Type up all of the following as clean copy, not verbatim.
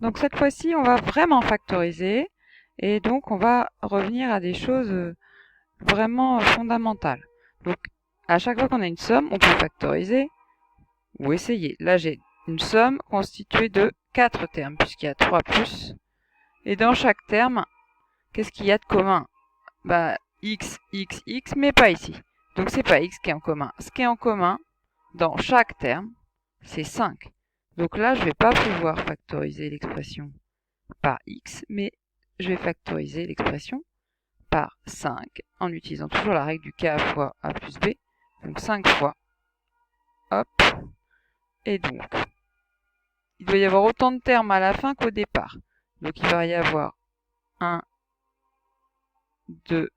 Donc cette fois-ci, on va vraiment factoriser et donc on va revenir à des choses vraiment fondamentales. Donc à chaque fois qu'on a une somme, on peut factoriser ou essayer. Là, j'ai une somme constituée de 4 termes puisqu'il y a 3 plus. Et dans chaque terme, qu'est-ce qu'il y a de commun? Bah, x, x, x, mais pas ici. Donc c'est pas x qui est en commun. Ce qui est en commun dans chaque terme, c'est 5. Donc là, je ne vais pas pouvoir factoriser l'expression par x, mais je vais factoriser l'expression par 5 en utilisant toujours la règle du k fois a plus b. Donc 5 fois, hop, et donc, il doit y avoir autant de termes à la fin qu'au départ. Donc il va y avoir 1, 2,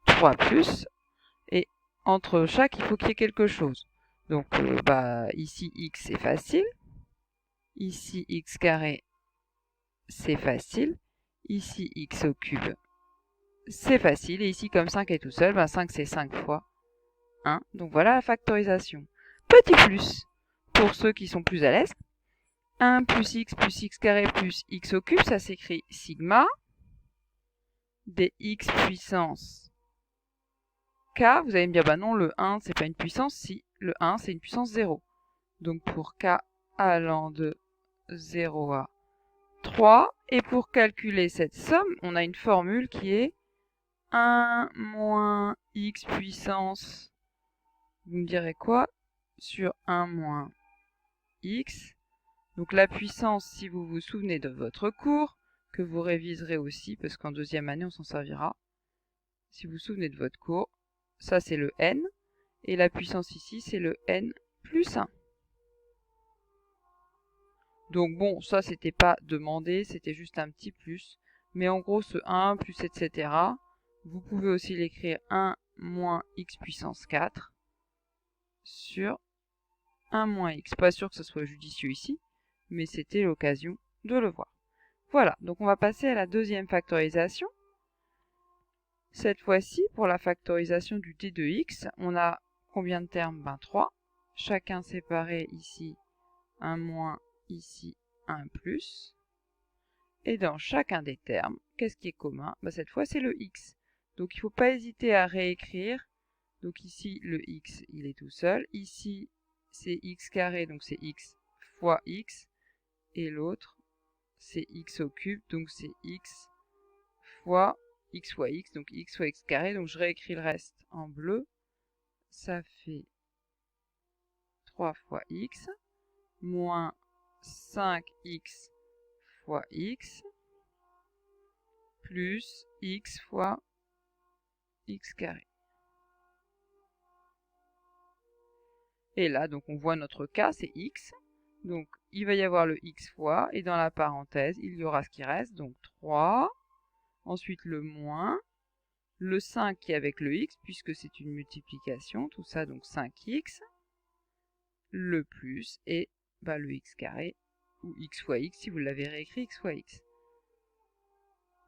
3 plus, et entre chaque, il faut qu'il y ait quelque chose. Donc ici, x c'est facile, ici, x carré c'est facile, ici, x au cube c'est facile, et ici, comme 5 est tout seul, 5 c'est 5 fois 1. Donc voilà la factorisation. Petit plus, pour ceux qui sont plus à l'aise, 1 plus x carré plus x au cube, ça s'écrit sigma dx puissance k. Vous allez me dire, bah non, le 1, c'est pas une puissance. Si, le 1, c'est une puissance 0. Donc pour k allant de 0 à 3, et pour calculer cette somme, on a une formule qui est 1 moins x puissance, vous me direz quoi, sur 1 moins x. Donc la puissance, si vous vous souvenez de votre cours, que vous réviserez aussi, parce qu'en deuxième année, on s'en servira. Si vous vous souvenez de votre cours, ça c'est le n, et la puissance ici, c'est le n plus 1. Donc bon, ça c'était pas demandé, c'était juste un petit plus. Mais en gros, ce 1 plus etc., vous pouvez aussi l'écrire 1 moins x puissance 4 sur 1 moins x. Pas sûr que ce soit judicieux ici, mais c'était l'occasion de le voir. Voilà, donc on va passer à la deuxième factorisation. Cette fois-ci, pour la factorisation du d de x, on a combien de termes? 3. Chacun séparé ici, 1 moins, ici, 1 plus. Et dans chacun des termes, qu'est-ce qui est commun? Cette fois, c'est le x. Donc il ne faut pas hésiter à réécrire. Donc ici, le x, il est tout seul. Ici, c'est x carré, donc c'est x fois x. Et l'autre, c'est x au cube, donc c'est x fois x, donc x fois x carré. Donc je réécris le reste en bleu. Ça fait 3 fois x, moins 5x fois x, plus x fois x carré. Et là, donc on voit notre cas, c'est x. Donc il va y avoir le x fois, et dans la parenthèse, il y aura ce qui reste, donc 3. Ensuite le moins, le 5 qui est avec le x, puisque c'est une multiplication, tout ça, donc 5x, le plus, et le x carré, ou x fois x, si vous l'avez réécrit, x fois x.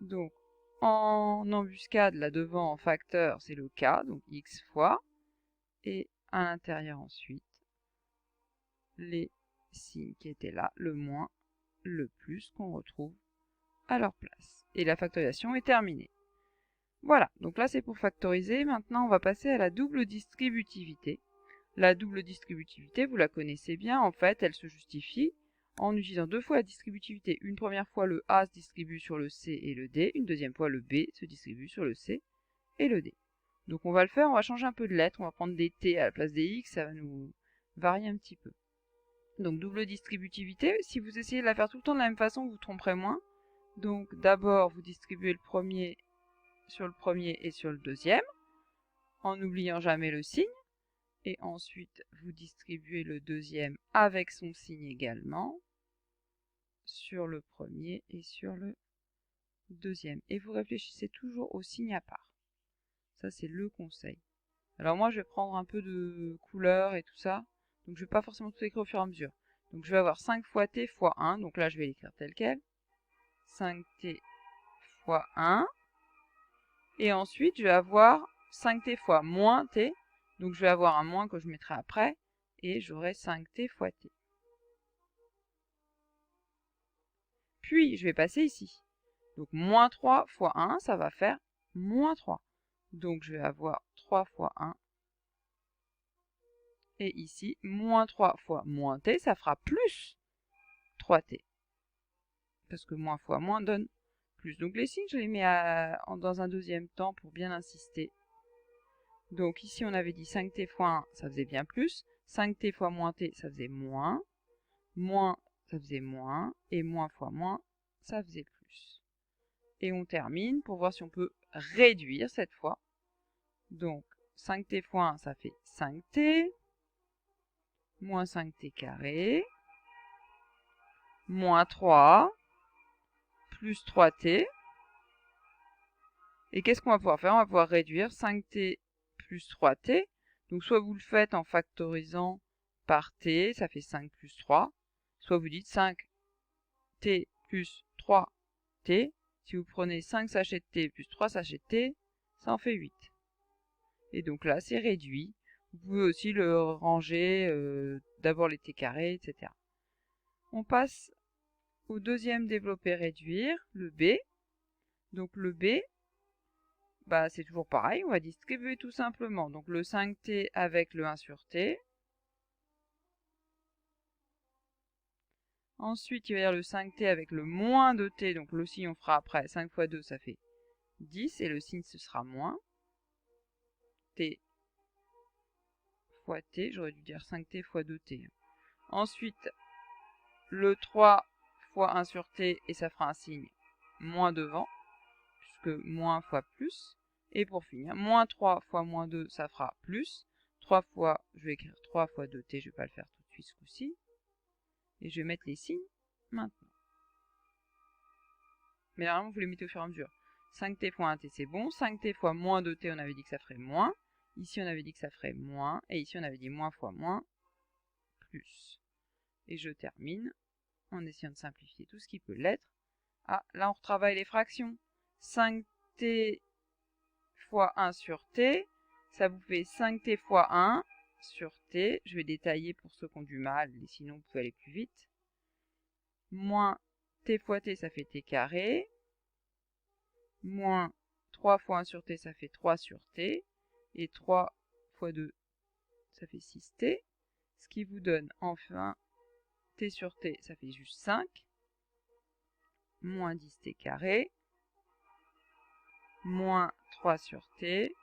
Donc, en embuscade, là devant, en facteur, c'est le k, donc x fois, et à l'intérieur ensuite, les signes qui étaient là, le moins, le plus, qu'on retrouve à leur place. Et la factorisation est terminée. Voilà, donc là c'est pour factoriser. Maintenant on va passer à la double distributivité. La double distributivité, vous la connaissez bien, en fait elle se justifie en utilisant deux fois la distributivité. Une première fois le A se distribue sur le C et le D, une deuxième fois le B se distribue sur le C et le D. Donc on va le faire, on va changer un peu de lettres, on va prendre des T à la place des X, ça va nous varier un petit peu. Donc double distributivité, si vous essayez de la faire tout le temps de la même façon, vous vous tromperez moins. Donc d'abord vous distribuez le premier sur le premier et sur le deuxième, en n'oubliant jamais le signe. Et ensuite, vous distribuez le deuxième avec son signe également sur le premier et sur le deuxième. Et vous réfléchissez toujours au signe à part. Ça, c'est le conseil. Alors moi, je vais prendre un peu de couleur et tout ça. Donc, je ne vais pas forcément tout écrire au fur et à mesure. Donc, je vais avoir 5 fois t fois 1. Donc là, je vais l'écrire tel quel. 5t fois 1. Et ensuite, je vais avoir 5t fois moins t. Donc je vais avoir un moins que je mettrai après. Et j'aurai 5t fois t. Puis, je vais passer ici. Donc, moins 3 fois 1, ça va faire moins 3. Donc, je vais avoir 3 fois 1. Et ici, moins 3 fois moins t, ça fera plus 3t. Parce que moins fois moins donne plus. Donc, les signes, je les mets dans un deuxième temps pour bien insister. Donc, ici, on avait dit 5t fois 1, ça faisait bien plus. 5t fois moins t, ça faisait moins. Moins, ça faisait moins. Et moins fois moins, ça faisait plus. Et on termine pour voir si on peut réduire cette fois. Donc, 5t fois 1, ça fait 5t. Moins 5t carré. Moins 3. Plus 3t. Et qu'est-ce qu'on va pouvoir faire? On va pouvoir réduire 5t plus 3t. Donc, soit vous le faites en factorisant par t, ça fait 5 plus 3. Soit vous dites 5t plus 3t. Si vous prenez 5 sachets de thé plus 3 sachets de thé, ça en fait 8. Et donc là, c'est réduit. Vous pouvez aussi le ranger, d'abord les t carrés, etc. On passe au deuxième développé réduire, le b. Donc le b, bah, c'est toujours pareil, on va distribuer tout simplement. Donc le 5t avec le 1 sur t. Ensuite, il va y avoir le 5t avec le moins de t, donc le signe on fera après, 5 fois 2 ça fait 10, et le signe ce sera moins. T fois t, j'aurais dû dire 5t fois 2t. Ensuite, le 3 fois 1 sur t, et ça fera un signe moins devant, puisque moins fois plus. Et pour finir, moins 3 fois moins 2, ça fera plus. 3 fois, je vais écrire 3 fois 2t, je ne vais pas le faire tout de suite ce coup-ci. Et je vais mettre les signes maintenant. Mais normalement, vous les mettez au fur et à mesure. 5t fois 1t, c'est bon. 5t fois moins 2t, on avait dit que ça ferait moins. Ici, on avait dit que ça ferait moins. Et ici, on avait dit moins fois moins, plus. Et je termine en essayant de simplifier tout ce qui peut l'être. Ah, là, on retravaille les fractions. 5t fois 1 sur t, ça vous fait 5t fois 1 sur t. Je vais détailler pour ceux qui ont du mal, sinon vous pouvez aller plus vite. Moins t fois t, ça fait t carré. Moins 3 fois 1 sur t, ça fait 3 sur t. Et 3 fois 2, ça fait 6t. Ce qui vous donne enfin t sur t, ça fait juste 5. Moins 10t carré. Moins 3 sur t.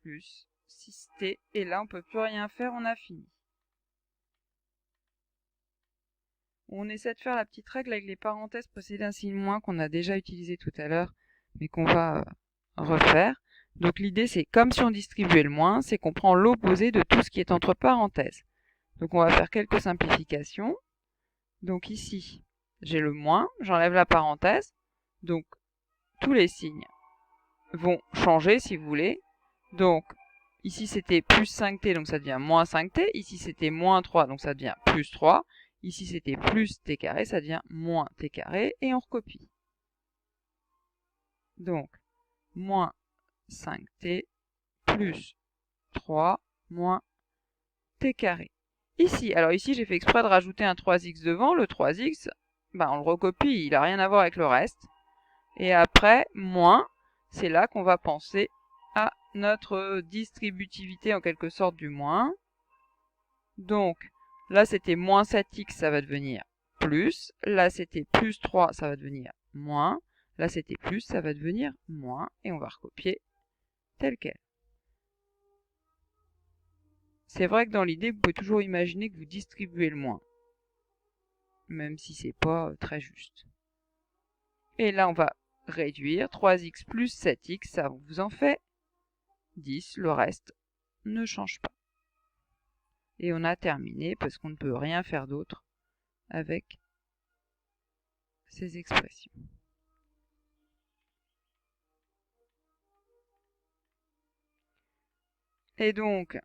Plus 6t. Et là, on ne peut plus rien faire, on a fini. On essaie de faire la petite règle avec les parenthèses précédées d'un signe moins qu'on a déjà utilisé tout à l'heure, mais qu'on va refaire. Donc l'idée, c'est comme si on distribuait le moins, c'est qu'on prend l'opposé de tout ce qui est entre parenthèses. Donc on va faire quelques simplifications. Donc ici, j'ai le moins, j'enlève la parenthèse. Donc tous les signes vont changer si vous voulez. Donc ici c'était plus 5t, donc ça devient moins 5t. Ici c'était moins 3, donc ça devient plus 3. Ici c'était plus t carré, ça devient moins t carré. Et on recopie. Donc moins 5t plus 3 moins t carré. Ici, alors ici j'ai fait exprès de rajouter un 3x devant. Le 3x, ben, on le recopie, il n'a rien à voir avec le reste. Et après, moins, c'est là qu'on va penser à notre distributivité en quelque sorte du moins. Donc là c'était moins 7x, ça va devenir plus. Là c'était plus 3, ça va devenir moins. Là c'était plus, ça va devenir moins. Et on va recopier tel quel. C'est vrai que dans l'idée, vous pouvez toujours imaginer que vous distribuez le moins, même si c'est pas très juste. Et là, on va réduire. 3x plus 7x, ça vous en fait 10. Le reste ne change pas. Et on a terminé parce qu'on ne peut rien faire d'autre avec ces expressions. Et donc,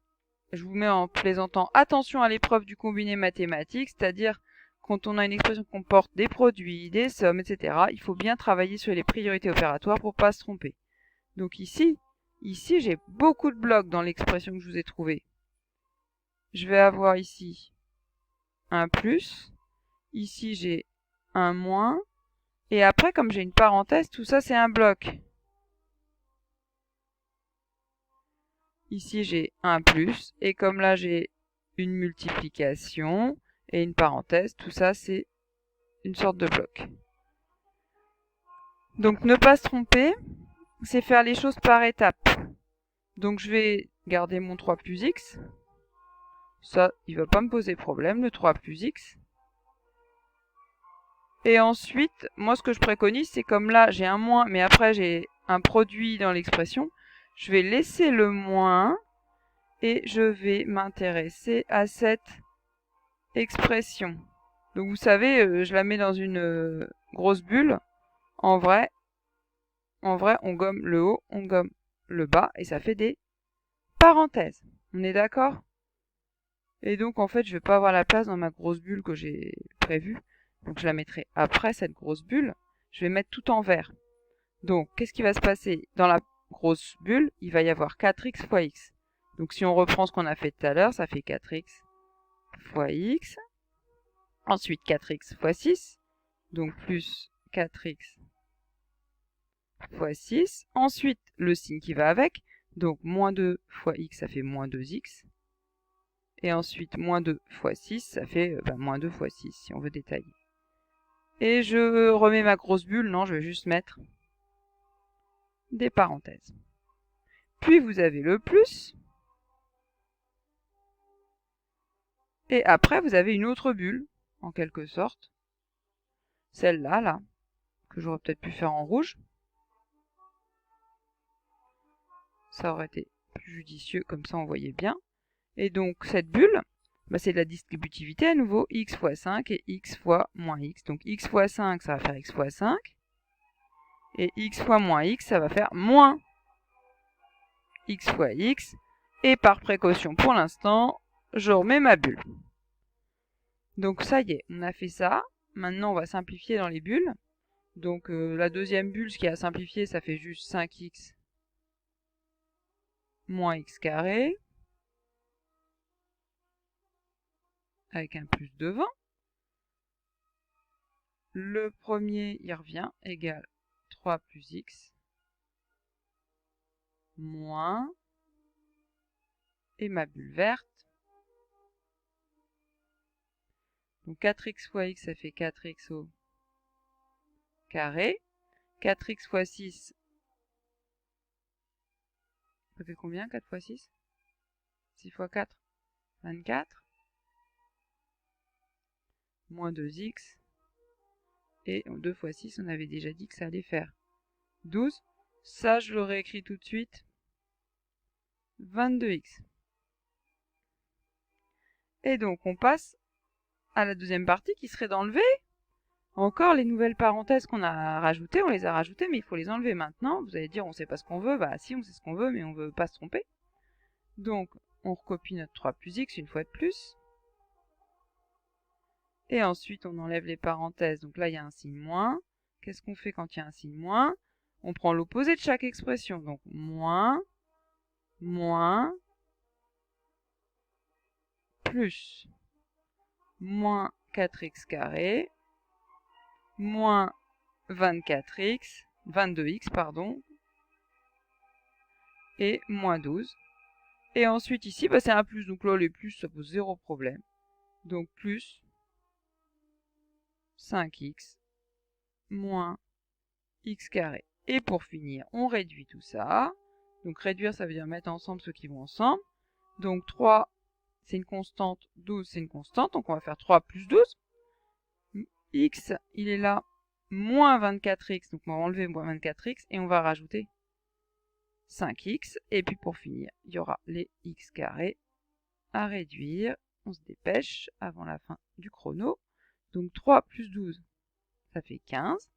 je vous mets en plaisantant, attention à l'épreuve du combiné mathématique, c'est-à-dire quand on a une expression qui comporte des produits, des sommes, etc., il faut bien travailler sur les priorités opératoires pour ne pas se tromper. Donc ici j'ai beaucoup de blocs dans l'expression que je vous ai trouvée. Je vais avoir ici un plus, ici j'ai un moins. Et après, comme j'ai une parenthèse, tout ça, c'est un bloc. Ici, j'ai un plus. Et comme là, j'ai une multiplication et une parenthèse, tout ça, c'est une sorte de bloc. Donc, ne pas se tromper, c'est faire les choses par étapes. Donc, je vais garder mon 3 plus x. Ça, il va pas me poser problème, le 3 plus x. Et ensuite, moi, ce que je préconise, c'est comme là, j'ai un moins, mais après, j'ai un produit dans l'expression. Je vais laisser le moins et je vais m'intéresser à cette expression. Donc, vous savez, je la mets dans une grosse bulle. En vrai, on gomme le haut, on gomme le bas, et ça fait des parenthèses. On est d'accord? Et donc, en fait, je vais pas avoir la place dans ma grosse bulle que j'ai prévue. Donc, je la mettrai après cette grosse bulle. Je vais mettre tout en vert. Donc, qu'est-ce qui va se passer? Dans la grosse bulle, il va y avoir 4x fois x. Donc, si on reprend ce qu'on a fait tout à l'heure, ça fait 4x fois x. Ensuite, 4x fois 6. Donc, plus 4x fois 6. Ensuite, le signe qui va avec. Donc, moins 2 fois x, ça fait moins 2x. Et ensuite, moins 2 fois 6, ça fait moins 2 fois 6, si on veut détailler. Et je remets ma grosse bulle. Non, je vais juste mettre des parenthèses. Puis, vous avez le plus. Et après, vous avez une autre bulle, en quelque sorte. Celle-là, là, que j'aurais peut-être pu faire en rouge. Ça aurait été plus judicieux, comme ça on voyait bien. Et donc, cette bulle, c'est de la distributivité à nouveau, x fois 5 et x fois moins x. Donc, x fois 5, ça va faire x fois 5. Et x fois moins x, ça va faire moins x fois x. Et par précaution, pour l'instant, je remets ma bulle. Donc, ça y est, on a fait ça. Maintenant, on va simplifier dans les bulles. Donc, la deuxième bulle, ce qui est à simplifier, ça fait juste 5x moins x carré. Avec un plus devant. Le premier, il revient, égale 3 plus x, moins, et ma bulle verte. Donc 4x fois x, ça fait 4x au carré. 4x fois 6, ça fait combien 4 fois 6? 6 fois 4, 24. Moins 2x. Et 2 fois 6, on avait déjà dit que ça allait faire 12. Ça, je l'aurais écrit tout de suite. 22x. Et donc, on passe à la deuxième partie qui serait d'enlever encore les nouvelles parenthèses qu'on a rajoutées. On les a rajoutées, mais il faut les enlever maintenant. Vous allez dire, on sait pas ce qu'on veut. Bah si, on sait ce qu'on veut, mais on veut pas se tromper. Donc, on recopie notre 3 plus x une fois de plus. Et ensuite, on enlève les parenthèses. Donc là, il y a un signe moins. Qu'est-ce qu'on fait quand il y a un signe moins? On prend l'opposé de chaque expression. Donc, moins, moins, plus, moins 4x carré, moins 24x, 22x, pardon, et moins 12. Et ensuite, ici, c'est un plus. Donc là, les plus, ça pose zéro problème. Donc, plus 5x moins x carré. Et pour finir, on réduit tout ça. Donc, réduire, ça veut dire mettre ensemble ceux qui vont ensemble. Donc, 3, c'est une constante. 12, c'est une constante. Donc, on va faire 3 plus 12. X, il est là, moins 24x. Donc, on va enlever moins 24x et on va rajouter 5x. Et puis, pour finir, il y aura les x carrés à réduire. On se dépêche avant la fin du chrono. Donc 3 plus 12, ça fait 15.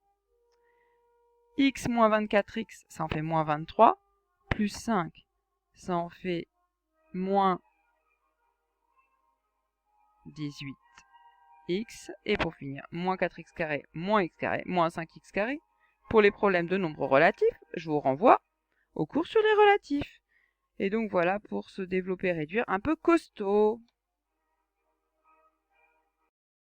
X moins 24x, ça en fait moins 23. Plus 5, ça en fait moins 18x. Et pour finir, moins 4x carré, moins x carré, moins 5x carré. Pour les problèmes de nombres relatifs, je vous renvoie au cours sur les relatifs. Et donc voilà pour se développer et réduire un peu costaud.